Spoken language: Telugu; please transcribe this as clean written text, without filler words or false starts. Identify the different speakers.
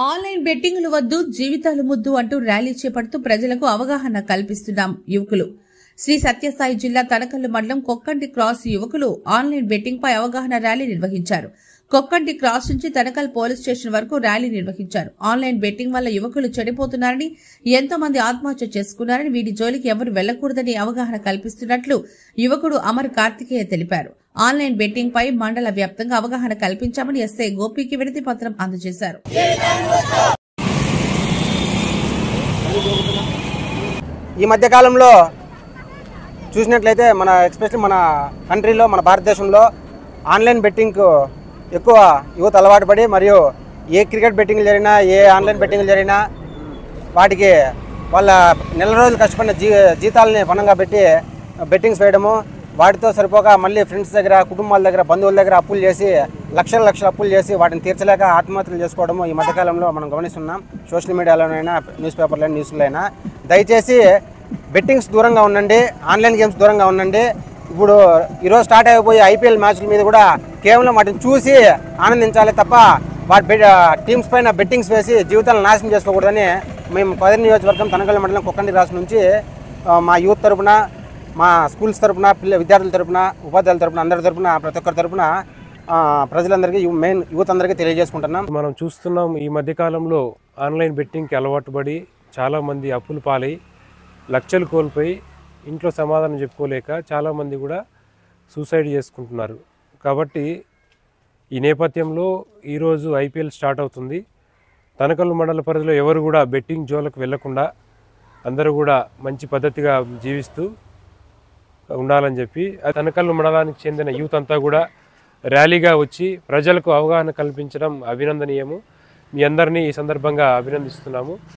Speaker 1: ఆన్లైన్ బెట్టింగ్లు వద్దు, జీవితాలు ముద్దు అంటూ ర్యాలీ చేపడుతూ ప్రజలకు అవగాహన కల్పిస్తున్నాం యువకులు. శ్రీ సత్యసాయి జిల్లా తడకల్లు మండలం కొక్కంటి క్రాస్ యువకులు ఆన్లైన్ బెట్టింగ్ పై అవగాహన ర్యాలీ నిర్వహించారు. కొక్కంటి క్రాస్ నుంచి తడకల్ పోలీస్ స్టేషన్ వరకు ర్యాలీ నిర్వహించారు. ఆన్లైన్ బెట్టింగ్ వల్ల యువకులు చెడిపోతున్నారని, ఎంతో మంది ఆత్మహత్య చేసుకున్నారని, వీటి జోలికి ఎవరు వెళ్లకూడదని అవగాహన కల్పిస్తున్నట్లు యువకుడు అమర్ కార్తికేయ తెలిపారు. ఆన్లైన్ బెట్టింగ్ పై మండల వ్యాప్తంగా అవగాహన కల్పించామని ఎస్ఐ గోపికి వినతి పత్రం అందజేశారు.
Speaker 2: ఈ మధ్య కాలంలో చూసినట్లయితే మన ఎస్పెషల్లీ మన కంట్రీలో, మన భారతదేశంలో ఆన్లైన్ బెట్టింగ్ ఎక్కువ యువత అలవాటు పడి, మరియు ఏ క్రికెట్ బెట్టింగ్లు జరిగినా, ఏ ఆన్లైన్ బెట్టింగ్లు జరిగినా వాటికి వాళ్ళ నెల రోజులు కష్టపడిన జీతాలని పణంగా పెట్టి బెట్టింగ్స్ వేయడము, వాటితో సరిపోక మళ్ళీ ఫ్రెండ్స్ దగ్గర, కుటుంబాల దగ్గర, బంధువుల దగ్గర అప్పులు చేసి లక్షల అప్పులు చేసి వాటిని తీర్చలేక ఆత్మహత్యలు చేసుకోవడము ఈ మధ్యకాలంలో మనం గమనిస్తున్నాం. సోషల్ మీడియాలోనైనా, న్యూస్ పేపర్లో, న్యూస్లో అయినా. దయచేసి బెట్టింగ్స్ దూరంగా ఉండండి, ఆన్లైన్ గేమ్స్ దూరంగా ఉండండి. ఇప్పుడు ఈరోజు స్టార్ట్ అయిపోయి ఐపీఎల్ మ్యాచ్ల మీద కూడా కేవలం వాటిని చూసి ఆనందించాలి తప్ప వాటి టీమ్స్ పైన బెట్టింగ్స్ వేసి జీవితాలను నాశనం చేసుకోకూడదని మేము పదిహేను నియోజకవర్గం తనకల్లు మండలం కొక్కంటి రాష్ట్రం నుంచి మా యూత్ తరపున, మా స్కూల్స్ తరపున, విద్యార్థుల తరపున, ఉపాధ్యాయుల తరపున, అందరి తరపున, ప్రతి ఒక్కరి తరపున ప్రజలందరికీ, మెయిన్ యూత్ అందరికీ తెలియజేసుకుంటున్నాం.
Speaker 3: మనం చూస్తున్నాం ఈ మధ్యకాలంలో ఆన్లైన్ బెట్టింగ్కి అలవాటు పడి చాలామంది అప్పులు పాలై లక్షలు కోల్పోయి ఇంట్లో సమాధానం చెప్పుకోలేక చాలామంది కూడా సూసైడ్ చేసుకుంటున్నారు. కాబట్టి ఈ నేపథ్యంలో ఈరోజు ఐపీఎల్ స్టార్ట్ అవుతుంది. తనకల్లు మండల పరిధిలో ఎవరు కూడా బెట్టింగ్ జోలకు వెళ్లకుండా అందరూ కూడా మంచి పద్ధతిగా జీవిస్తూ ఉండాలని చెప్పి తనకల్లు మండలానికి చెందిన యూత్ అంతా కూడా ర్యాలీగా వచ్చి ప్రజలకు అవగాహన కల్పించడం అభినందనీయము. మీ అందరినీ ఈ సందర్భంగా అభినందిస్తున్నాము.